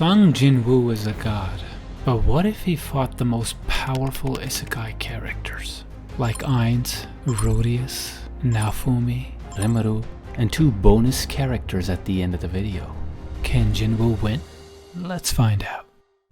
Sung Jinwoo is a god, but what if he fought the most powerful Isekai characters? Like Ainz, Rudeus, Naofumi, Rimuru, and 2 bonus characters at the end of the video. Can Jinwoo win? Let's find out.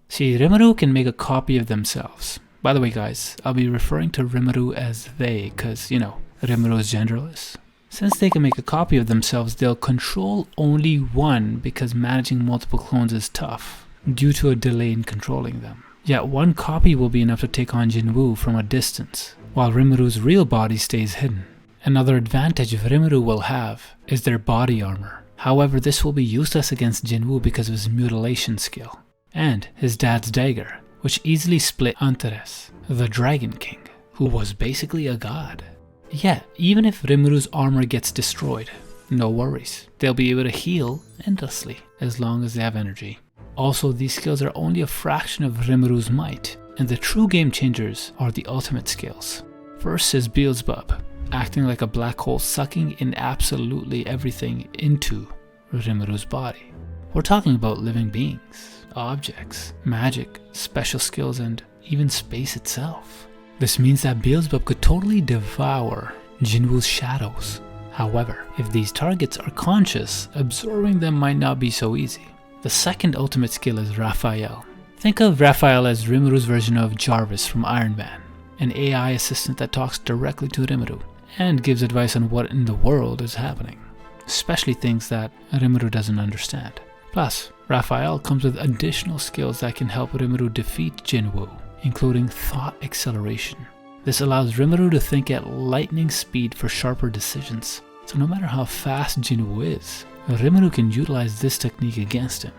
See, Rimuru can make a copy of themselves. By the way guys, I'll be referring to Rimuru as they, cause you know, Rimuru is genderless. Since they can make a copy of themselves, they'll control only one because managing multiple clones is tough, due to a delay in controlling them. Yet one copy will be enough to take on Jinwoo from a distance, while Rimuru's real body stays hidden. Another advantage Rimuru will have is their body armor. However, this will be useless against Jinwoo because of his mutilation skill, and his dad's dagger, which easily split Ainz, the Dragon King, who was basically a god. Yet, even if Rimuru's armor gets destroyed, no worries, they'll be able to heal endlessly as long as they have energy. Also, these skills are only a fraction of Rimuru's might, and the true game changers are the ultimate skills. First is Beelzebub, acting like a black hole sucking in absolutely everything into Rimuru's body. We're talking about living beings, objects, magic, special skills, and even space itself. This means that Beelzebub could totally devour Jinwoo's shadows. However, if these targets are conscious, absorbing them might not be so easy. The second ultimate skill is Raphael. Think of Raphael as Rimuru's version of Jarvis from Iron Man, an AI assistant that talks directly to Rimuru and gives advice on what in the world is happening, especially things that Rimuru doesn't understand. Plus, Raphael comes with additional skills that can help Rimuru defeat Jinwoo, including thought acceleration. This allows Rimuru to think at lightning speed for sharper decisions. So no matter how fast Jinwoo is, Rimuru can utilize this technique against him.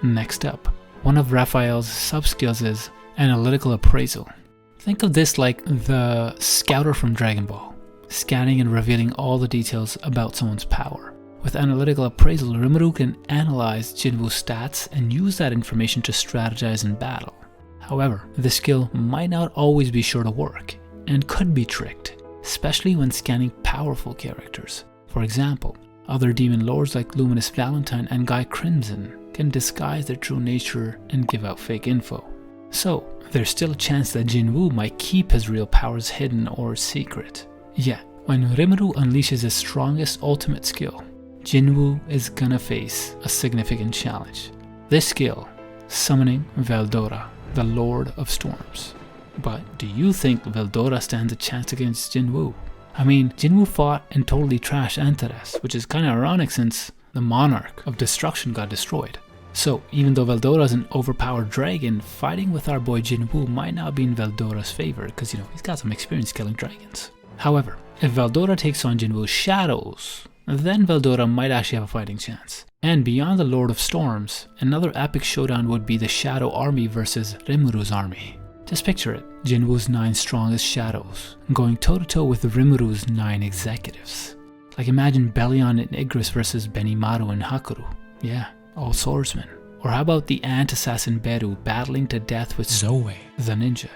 Next up, one of Raphael's sub-skills is analytical appraisal. Think of this like the scouter from Dragon Ball, scanning and revealing all the details about someone's power. With analytical appraisal, Rimuru can analyze Jinwoo's stats and use that information to strategize in battle. However, this skill might not always be sure to work, and could be tricked, especially when scanning powerful characters. For example, other demon lords like Luminous Valentine and Guy Crimson can disguise their true nature and give out fake info. So, there's still a chance that Jinwoo might keep his real powers hidden or secret. Yet, when Rimuru unleashes his strongest ultimate skill, Jinwoo is gonna face a significant challenge. This skill, summoning Veldora, the Lord of Storms. But do you think Veldora stands a chance against Jinwoo? I mean, Jinwoo fought and totally trashed Ainz, which is kinda ironic since the Monarch of Destruction got destroyed. So even though Veldora is an overpowered dragon, fighting with our boy Jinwoo might not be in Veldora's favor because you know, he's got some experience killing dragons. However, if Veldora takes on Jinwoo's shadows, then Veldora might actually have a fighting chance. And beyond the Lord of Storms, another epic showdown would be the Shadow Army versus Rimuru's army. Just picture it, Jinwoo's 9 strongest shadows, going toe-to-toe with Rimuru's 9 executives. Like imagine Belion and Igris versus Benimaru and Hakuru. Yeah, all swordsmen. Or how about the ant assassin Beru battling to death with Zoe, the ninja?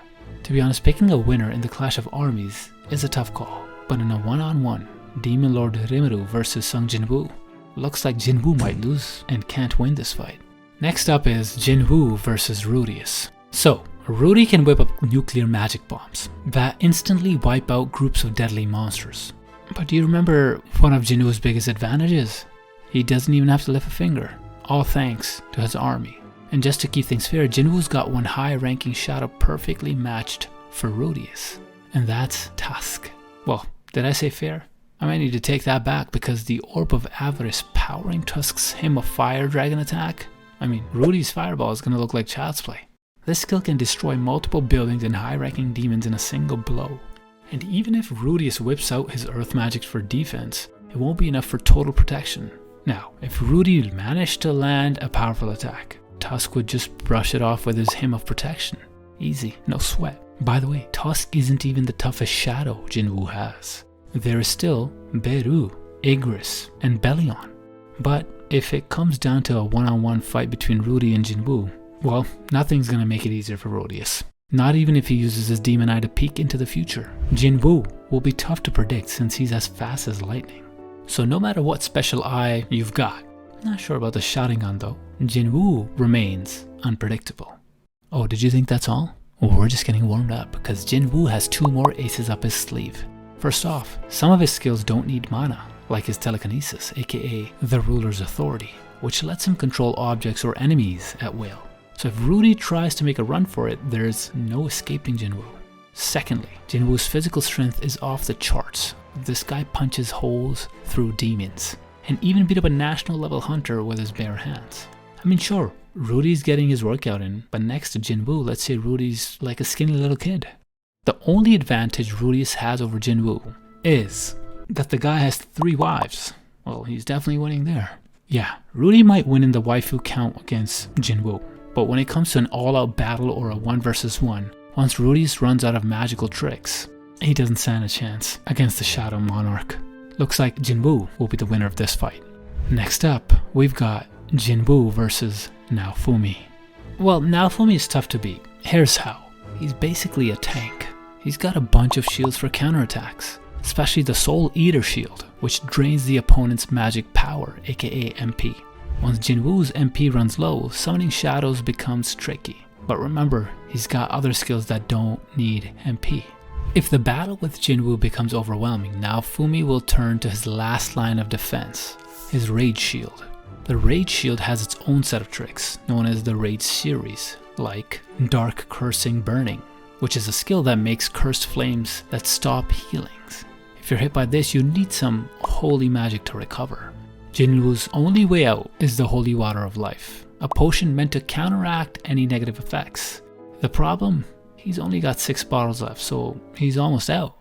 To be honest, picking a winner in the Clash of Armies is a tough call, but in a one-on-one, Demon Lord Rimuru versus Sung Jinwoo, looks like Jinwoo might lose and can't win this fight. Next up is Jinwoo versus Rudeus. So, Rudy can whip up nuclear magic bombs that instantly wipe out groups of deadly monsters. But do you remember one of Jinwoo's biggest advantages? He doesn't even have to lift a finger, all thanks to his army. And just to keep things fair, Jinwoo's got one high-ranking shadow perfectly matched for Rudeus, and that's Tusk. Well, did I say fair? I might need to take that back because the Orb of Avarice powering Tusk's Hymn of Fire Dragon attack? I mean, Rudy's fireball is gonna look like child's play. This skill can destroy multiple buildings and high-ranking demons in a single blow. And even if Rudeus whips out his earth magic for defense, it won't be enough for total protection. Now, if Rudy managed to land a powerful attack, Tusk would just brush it off with his Hymn of Protection. Easy, no sweat. By the way, Tusk isn't even the toughest shadow Jinwoo has. There is still Beru, Igris, and Belion. But if it comes down to a one-on-one fight between Rudy and Jinwoo, well, nothing's gonna make it easier for Rudeus. Not even if he uses his demon eye to peek into the future. Jinwoo will be tough to predict since he's as fast as lightning. So no matter what special eye you've got, not sure about the Sharingan though, Jinwoo remains unpredictable. Oh, did you think that's all? Well, we're just getting warmed up because Jinwoo has 2 more aces up his sleeve. First off, some of his skills don't need mana, like his telekinesis, aka the ruler's authority, which lets him control objects or enemies at will. So if Rudy tries to make a run for it, there's no escaping Jinwoo. Secondly, Jinwoo's physical strength is off the charts. This guy punches holes through demons, and even beat up a national level hunter with his bare hands. I mean, sure, Rudy's getting his workout in, but next to Jinwoo, let's say Rudy's like a skinny little kid. The only advantage Rudeus has over Jinwoo is that the guy has 3 wives. Well, he's definitely winning there. Yeah, Rudy might win in the waifu count against Jinwoo, but when it comes to an all-out battle or a 1 versus 1, once Rudeus runs out of magical tricks, he doesn't stand a chance against the Shadow Monarch. Looks like Jinwoo will be the winner of this fight. Next up, we've got Jinwoo versus Naofumi. Well, Naofumi is tough to beat. Here's how. He's basically a tank. He's got a bunch of shields for counterattacks, especially the Soul Eater shield, which drains the opponent's magic power, aka MP. Once Jinwoo's MP runs low, summoning shadows becomes tricky. But remember, he's got other skills that don't need MP. If the battle with Jinwoo becomes overwhelming, Naofumi will turn to his last line of defense, his Rage Shield. The Rage Shield has its own set of tricks, known as the Rage series, like Dark Cursing Burning, which is a skill that makes cursed flames that stop healings. If you're hit by this, you need some holy magic to recover. Jinwoo's only way out is the Holy Water of Life, a potion meant to counteract any negative effects. The problem? He's only got 6 bottles left, so he's almost out.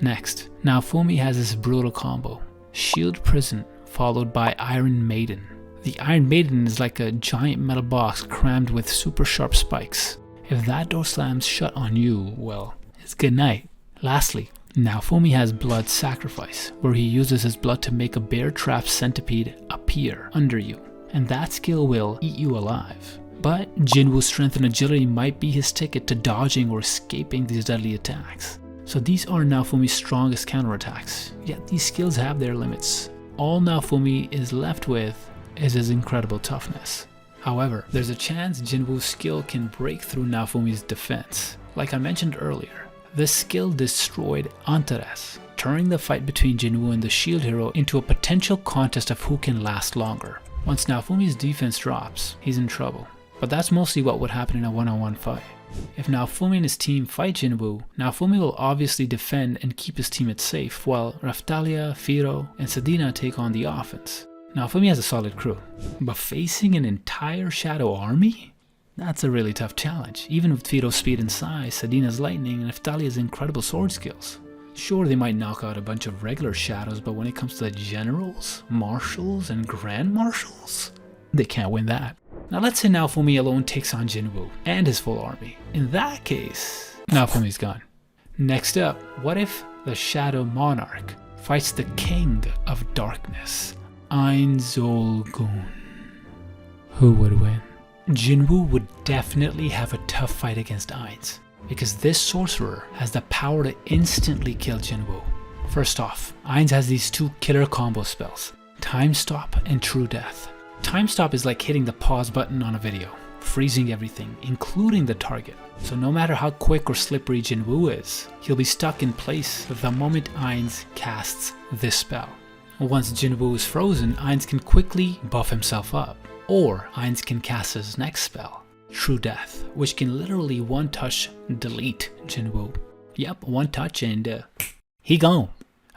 Next, Naofumi has this brutal combo, Shield Prison followed by Iron Maiden. The Iron Maiden is like a giant metal box crammed with super sharp spikes. If that door slams shut on you, well, it's good night. Lastly, Naofumi has Blood Sacrifice, where he uses his blood to make a bear-trapped centipede appear under you, and that skill will eat you alive. But Jinwoo's strength and agility might be his ticket to dodging or escaping these deadly attacks. So these are Naofumi's strongest counterattacks, yet these skills have their limits. All Naofumi is left with is his incredible toughness. However, there's a chance Jinwoo's skill can break through Naofumi's defense. Like I mentioned earlier, this skill destroyed Antares, turning the fight between Jinwoo and the shield hero into a potential contest of who can last longer. Once Naofumi's defense drops, he's in trouble. But that's mostly what would happen in a one-on-one fight. If Naofumi and his team fight Jinwoo, Naofumi will obviously defend and keep his teammates safe, while Raftalia, Firo, and Sadina take on the offense. Naofumi has a solid crew, but facing an entire shadow army? That's a really tough challenge, even with Firo's speed and size, Sadina's lightning, and Raftalia's incredible sword skills. Sure, they might knock out a bunch of regular shadows, but when it comes to the generals, marshals, and grand marshals, they can't win that. Now let's say Naofumi alone takes on Jinwoo and his full army. In that case, Naofumi's gone. Next up, what if the Shadow Monarch fights the King of Darkness, Ainz? Who would win? Jinwoo would definitely have a tough fight against Ainz, because this sorcerer has the power to instantly kill Jinwoo. First off, Ainz has these 2 killer combo spells, Time Stop and True Death. Time Stop is like hitting the pause button on a video, freezing everything, including the target. So no matter how quick or slippery Jinwoo is, he'll be stuck in place the moment Ainz casts this spell. Once Jinwoo is frozen, Ainz can quickly buff himself up. Or Ainz can cast his next spell, True Death, which can literally one-touch delete Jinwoo. Yep, one touch and he gone.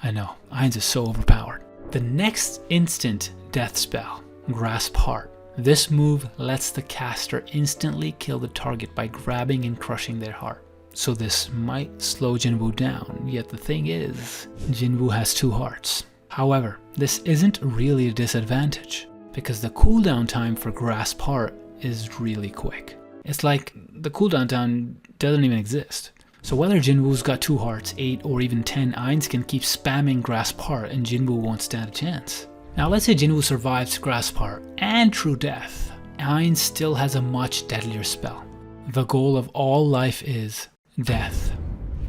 I know, Ainz is so overpowered. The next instant death spell, Grasp Heart. This move lets the caster instantly kill the target by grabbing and crushing their heart. So this might slow Jinwoo down, yet the thing is, Jinwoo has 2 hearts. However, this isn't really a disadvantage, because the cooldown time for Grasp Heart is really quick. It's like the cooldown time doesn't even exist. So whether Jinwoo's got 2 hearts, 8 or even 10, Ainz can keep spamming Grasp Heart and Jinwoo won't stand a chance. Now let's say Jinwoo survives Grasp Heart and True Death. Ainz still has a much deadlier spell. The goal of all life is death.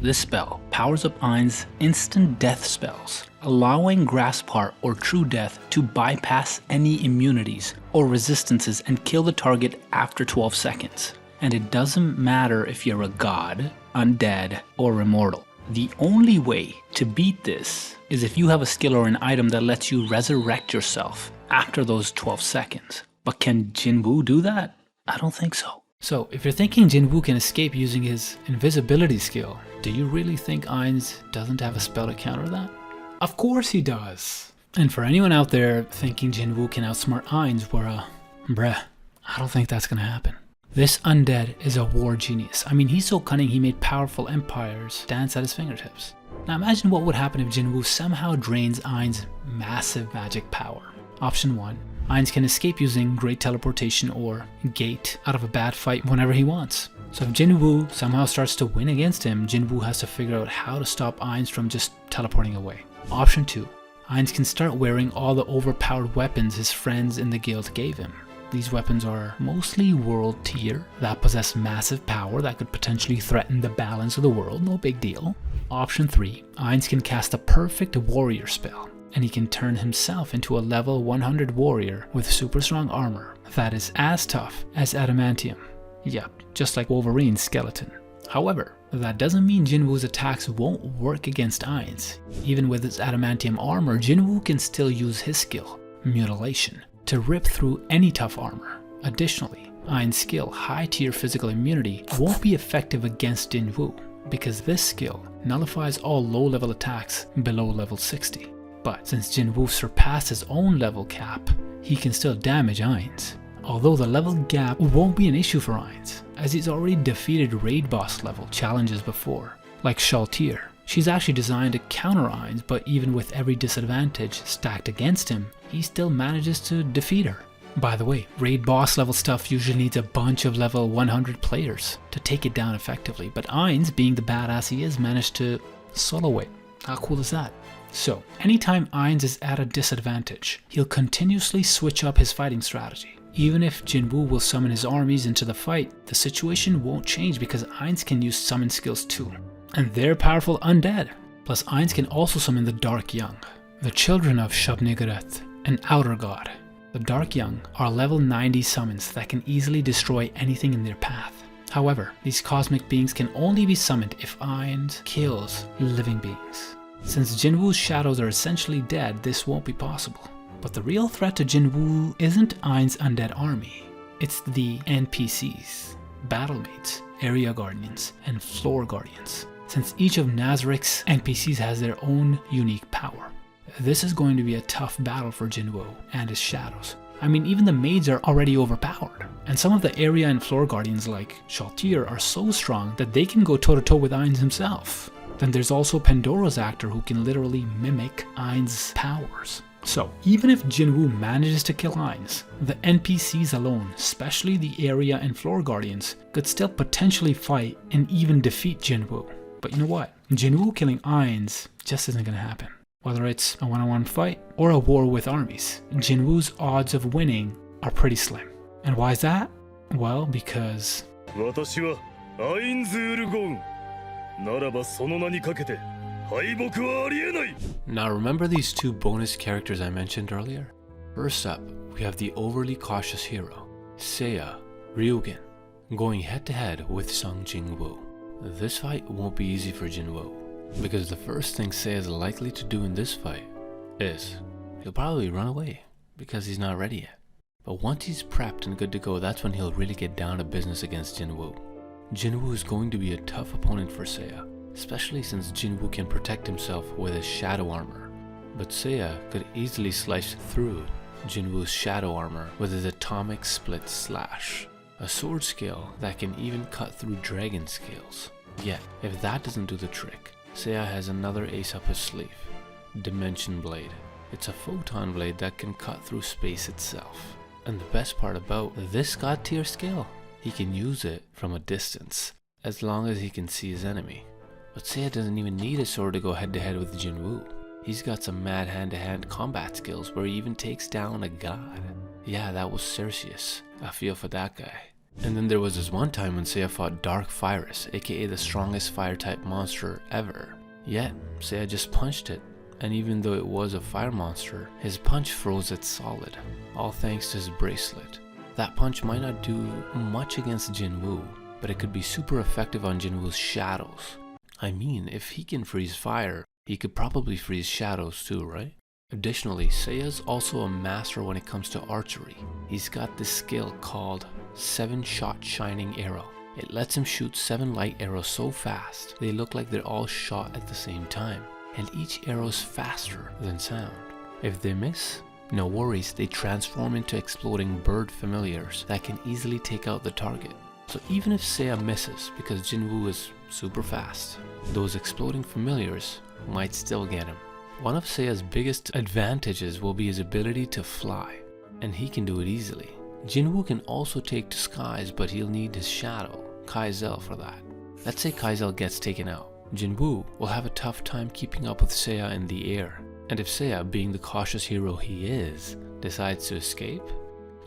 This spell powers up Ainz's instant death spells, allowing Grasp Heart or True Death to bypass any immunities or resistances and kill the target after 12 seconds. And it doesn't matter if you're a god, undead, or immortal. The only way to beat this is if you have a skill or an item that lets you resurrect yourself after those 12 seconds. But can Jinwoo do that? I don't think so. So if you're thinking Jinwoo can escape using his invisibility skill, do you really think Ainz doesn't have a spell to counter that? Of course he does. And for anyone out there thinking Jinwoo can outsmart Ainz, bruh, I don't think that's gonna happen. This undead is a war genius. I mean, he's so cunning he made powerful empires dance at his fingertips. Now imagine what would happen if Jinwoo somehow drains Ainz's massive magic power. Option 1. Ainz can escape using Great Teleportation or Gate out of a bad fight whenever he wants. So if Jinwoo somehow starts to win against him, Jinwoo has to figure out how to stop Ainz from just teleporting away. Option 2. Ainz can start wearing all the overpowered weapons his friends in the guild gave him. These weapons are mostly world tier that possess massive power that could potentially threaten the balance of the world, no big deal. Option 3. Ainz can cast a perfect warrior spell, and he can turn himself into a level 100 warrior with super strong armor that is as tough as adamantium. Yep, just like Wolverine's skeleton. However, that doesn't mean Jinwoo's attacks won't work against Ainz. Even with his adamantium armor, Jinwoo can still use his skill, Mutilation, to rip through any tough armor. Additionally, Ainz's skill, high tier physical immunity, won't be effective against Jinwoo because this skill nullifies all low level attacks below level 60. But since Jinwoo surpassed his own level cap, he can still damage Ainz. Although the level gap won't be an issue for Ainz, as he's already defeated raid boss level challenges before, like Shaltir. She's actually designed to counter Ainz, but even with every disadvantage stacked against him, he still manages to defeat her. By the way, raid boss level stuff usually needs a bunch of level 100 players to take it down effectively, but Ainz, being the badass he is, managed to solo it. How cool is that? So, anytime Ainz is at a disadvantage, he'll continuously switch up his fighting strategy. Even if Jinwoo will summon his armies into the fight, the situation won't change because Ainz can use summon skills too. And they're powerful undead. Plus Ainz can also summon the Dark Young, the children of Shub-Niggurath, an outer god. The Dark Young are level 90 summons that can easily destroy anything in their path. However, these cosmic beings can only be summoned if Ainz kills living beings. Since Jinwoo's shadows are essentially dead, this won't be possible. But the real threat to Jinwoo isn't Ainz's undead army, it's the NPCs, battlemates, area guardians, and floor guardians, since each of Nazarik's NPCs has their own unique power. This is going to be a tough battle for Jinwoo and his shadows. I mean, even the maids are already overpowered, and some of the area and floor guardians like Shaltir are so strong that they can go toe-to-toe with Ainz himself. Then there's also Pandora's actor who can literally mimic Ainz's powers. So, even if Jinwoo manages to kill Ainz, the NPCs alone, especially the area and floor guardians, could still potentially fight and even defeat Jinwoo. But you know what? Jinwoo killing Ainz just isn't gonna happen. Whether it's a one-on-one fight or a war with armies, Jinwoo's odds of winning are pretty slim. And why is that? Well, because... Now remember these two bonus characters I mentioned earlier? First up, we have the overly cautious hero, Seiya Ryugen, going head to head with Sung Jinwoo. This fight won't be easy for Jinwoo, because the first thing Seiya is likely to do in this fight is he'll probably run away, because he's not ready yet. But once he's prepped and good to go, that's when he'll really get down to business against Jinwoo. Jinwoo is going to be a tough opponent for Seiya, especially since Jinwoo can protect himself with his shadow armor. But Seiya could easily slice through Jinwoo's shadow armor with his atomic split slash, a sword skill that can even cut through dragon scales. Yet, if that doesn't do the trick, Seiya has another ace up his sleeve, Dimension Blade. It's a photon blade that can cut through space itself. And the best part about this god tier skill, he can use it from a distance, as long as he can see his enemy. But Seiya doesn't even need a sword to go head to head with Jinwoo. He's got some mad hand-to-hand combat skills where he even takes down a god. Yeah, that was Cerseus. I feel for that guy. And then there was this one time when Seiya fought Dark Virus, aka the strongest fire type monster ever. Yet, Seiya just punched it and even though it was a fire monster, his punch froze it solid, all thanks to his bracelet. That punch might not do much against Jinwoo, but it could be super effective on Jinwoo's shadows. I mean, if he can freeze fire, he could probably freeze shadows too, right? Additionally, Seiya's also a master when it comes to archery. He's got this skill called 7-shot shining arrow. It lets him shoot 7 light arrows so fast, they look like they're all shot at the same time, and each arrow is faster than sound. If they miss, no worries, they transform into exploding bird familiars that can easily take out the target. So even if Seiya misses because Jinwoo is super fast, those exploding familiars might still get him. One of Seiya's biggest advantages will be his ability to fly, and he can do it easily. Jinwoo can also take to skies, but he'll need his shadow, Kaizel, for that. Let's say Kaizel gets taken out. Jinwoo will have a tough time keeping up with Seiya in the air. And if Seiya, being the cautious hero he is, decides to escape,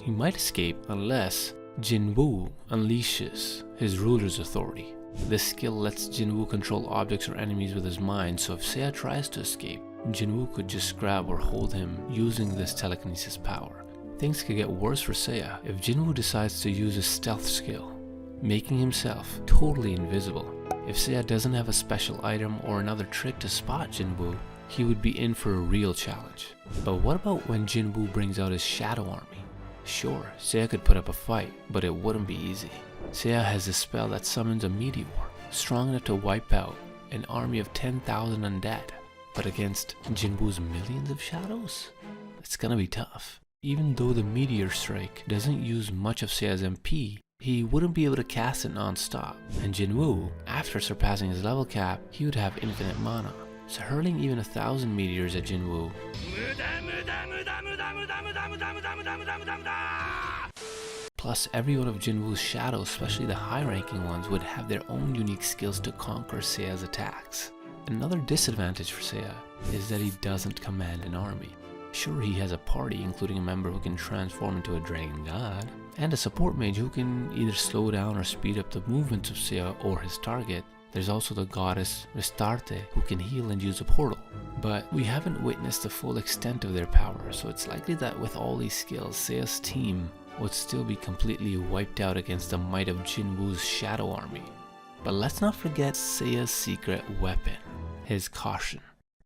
he might escape unless Jinwoo unleashes his ruler's authority. This skill lets Jinwoo control objects or enemies with his mind, so if Seiya tries to escape, Jinwoo could just grab or hold him using this telekinesis power. Things could get worse for Seiya if Jinwoo decides to use his stealth skill, making himself totally invisible. If Seiya doesn't have a special item or another trick to spot Jinwoo, he would be in for a real challenge. But what about when Jinwoo brings out his shadow army? Sure, Seiya could put up a fight, but it wouldn't be easy. Seiya has a spell that summons a meteor, strong enough to wipe out an army of 10,000 undead. But against Jinwoo's millions of shadows? It's gonna be tough. Even though the meteor strike doesn't use much of Seiya's MP, he wouldn't be able to cast it non-stop. And Jinwoo, after surpassing his level cap, he would have infinite mana. So hurling even 1,000 meteors at Jinwoo plus every one of Jinwoo's shadows, especially the high-ranking ones, would have their own unique skills to conquer Seiya's attacks. Another disadvantage for Seiya is that he doesn't command an army. Sure, he has a party including a member who can transform into a dragon god, and a support mage who can either slow down or speed up the movements of Seiya or his target. There's also the goddess Restarte who can heal and use a portal. But we haven't witnessed the full extent of their power, so it's likely that with all these skills, Seiya's team would still be completely wiped out against the might of Jinwoo's shadow army. But let's not forget Seiya's secret weapon, his caution.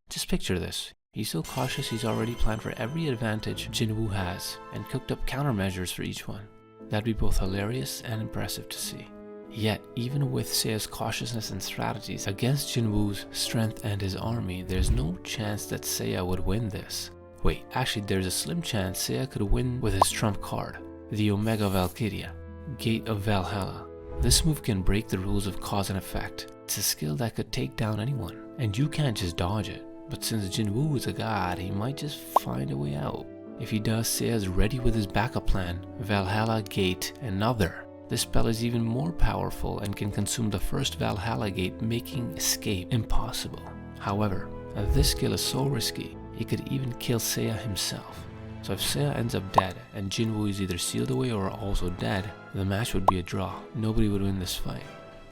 Just picture this. He's so cautious he's already planned for every advantage Jinwoo has and cooked up countermeasures for each one. That'd be both hilarious and impressive to see. Yet, even with Seiya's cautiousness and strategies against Jinwoo's strength and his army, there's no chance that Seiya would win this. Wait, actually there's a slim chance Seiya could win with his trump card, the Omega Valkyria, Gate of Valhalla. This move can break the rules of cause and effect. It's a skill that could take down anyone, and you can't just dodge it. But since Jinwoo is a god, he might just find a way out. If he does, Seiya's ready with his backup plan, Valhalla Gate Another. This spell is even more powerful and can consume the first Valhalla Gate, making escape impossible. However, this skill is so risky, it could even kill Seiya himself. So if Seiya ends up dead and Jinwoo is either sealed away or also dead, the match would be a draw. Nobody would win this fight.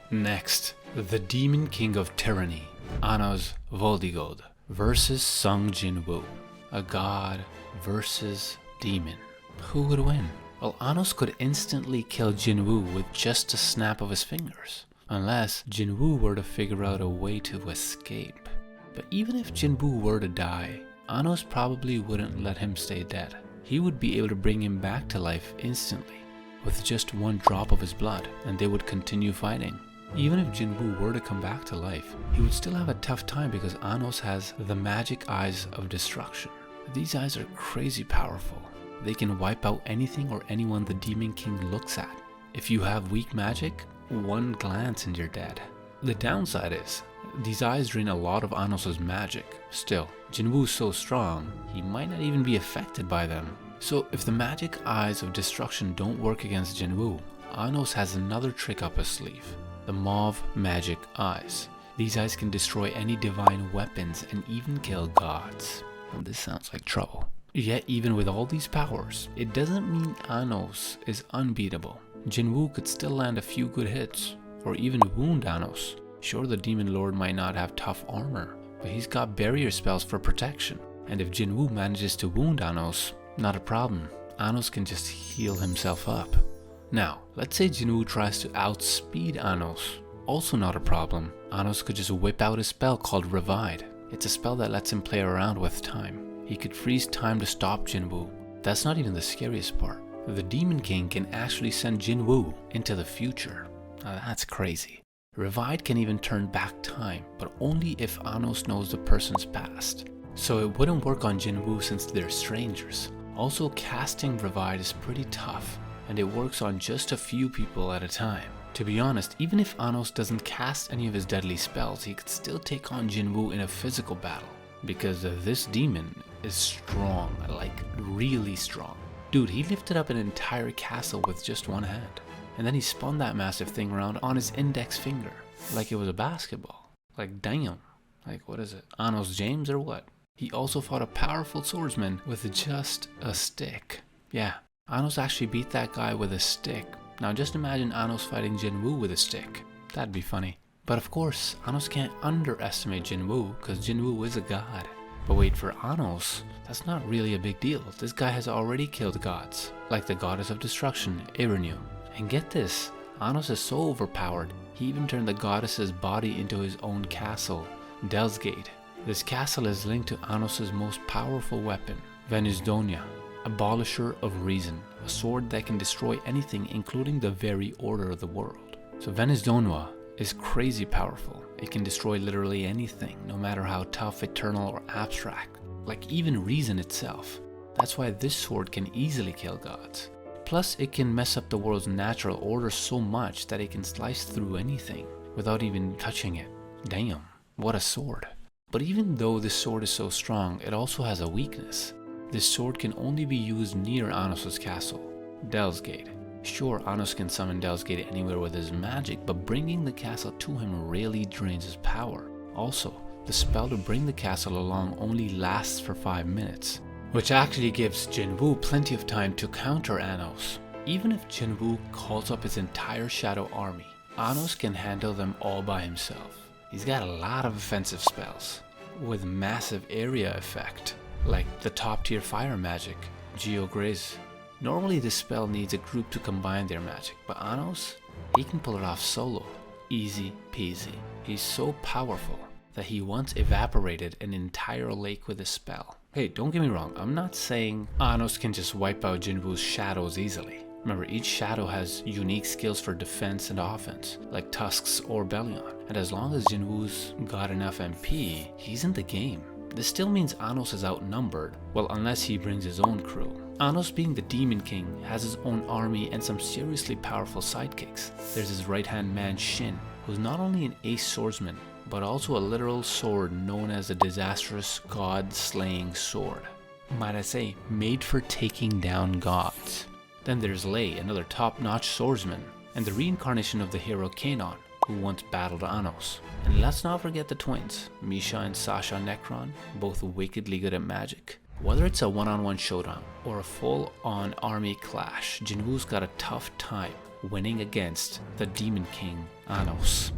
Next, the Demon King of Tyranny, Anno's Voldigod, versus Sung Jinwoo, a god versus demon. Who would win? Well, Annos could instantly kill Jinwoo with just a snap of his fingers, unless Jinwoo were to figure out a way to escape. But even if Jinwoo were to die, Annos probably wouldn't let him stay dead. He would be able to bring him back to life instantly, with just one drop of his blood, and they would continue fighting. Even if Jinwoo were to come back to life, he would still have a tough time because Annos has the magic eyes of destruction. These eyes are crazy powerful. They can wipe out anything or anyone the Demon King looks at. If you have weak magic, one glance and you're dead. The downside is, these eyes drain a lot of Annos' magic. Still, Jinwoo's so strong, he might not even be affected by them. So if the magic eyes of destruction don't work against Jinwoo, Annos has another trick up his sleeve. The Mauve Magic Eyes. These eyes can destroy any divine weapons and even kill gods. Well, this sounds like trouble. Yet even with all these powers, it doesn't mean Annos is unbeatable. Jinwoo could still land a few good hits, or even wound Annos. Sure, the Demon Lord might not have tough armor, but he's got barrier spells for protection. And if Jinwoo manages to wound Ainz, not a problem. Ainz can just heal himself up. Now, let's say Jinwoo tries to outspeed Ainz. Also not a problem. Ainz could just whip out a spell called Revive. It's a spell that lets him play around with time. He could freeze time to stop Jinwoo. That's not even the scariest part. The Demon King can actually send Jinwoo into the future. Now that's crazy. Revive can even turn back time, but only if Ainz knows the person's past. So it wouldn't work on Jinwoo since they're strangers. Also, casting Revive is pretty tough, and it works on just a few people at a time. To be honest, even if Ainz doesn't cast any of his deadly spells, he could still take on Jinwoo in a physical battle. Because this demon is strong, like really strong. Dude, he lifted up an entire castle with just one hand. And then he spun that massive thing around on his index finger, like it was a basketball. Like damn, like what is it, Ainz James or what? He also fought a powerful swordsman with just a stick. Yeah, Ainz actually beat that guy with a stick. Now just imagine Ainz fighting Jinwoo with a stick. That'd be funny. But of course, Ainz can't underestimate Jinwoo, because Jinwoo is a god. But wait, for Ainz, that's not really a big deal. This guy has already killed gods, like the goddess of destruction, Irinu. And get this, Ainz is so overpowered, he even turned the goddess's body into his own castle, Del's Gate. This castle is linked to Ainz's most powerful weapon, Venusdonia, Abolisher of Reason, a sword that can destroy anything including the very order of the world. So Venusdonia is crazy powerful. It can destroy literally anything, no matter how tough, eternal, or abstract, like even reason itself. That's why this sword can easily kill gods. Plus, it can mess up the world's natural order so much that it can slice through anything without even touching it. Damn, what a sword. But even though this sword is so strong, it also has a weakness. This sword can only be used near Ainz's castle, Del's Gate. Sure, Ainz can summon Del's Gate anywhere with his magic, but bringing the castle to him really drains his power. Also, the spell to bring the castle along only lasts for 5 minutes, which actually gives Jinwoo plenty of time to counter Ainz. Even if Jinwoo calls up his entire shadow army, Ainz can handle them all by himself. He's got a lot of offensive spells, with massive area effect, like the top tier fire magic, Geogriz. Normally this spell needs a group to combine their magic, but Ainz, he can pull it off solo, easy peasy. He's so powerful that he once evaporated an entire lake with a spell. Hey, don't get me wrong, I'm not saying Ainz can just wipe out Jinwoo's shadows easily. Remember, each shadow has unique skills for defense and offense, like Tusks or Bellion. And as long as Jinwoo's got enough MP, he's in the game. This still means Ainz is outnumbered, well, unless he brings his own crew. Ainz, being the Demon King, has his own army and some seriously powerful sidekicks. There's his right-hand man Shin, who's not only an ace swordsman, but also a literal sword known as the disastrous god-slaying sword. Might I say, made for taking down gods. Then there's Lei, another top-notch swordsman, and the reincarnation of the hero Kanon, who once battled Ainz. And let's not forget the twins, Misha and Sasha Necron, both wickedly good at magic. Whether it's a one-on-one showdown or a full-on army clash, Jinwoo's got a tough time winning against the Demon King Ainz.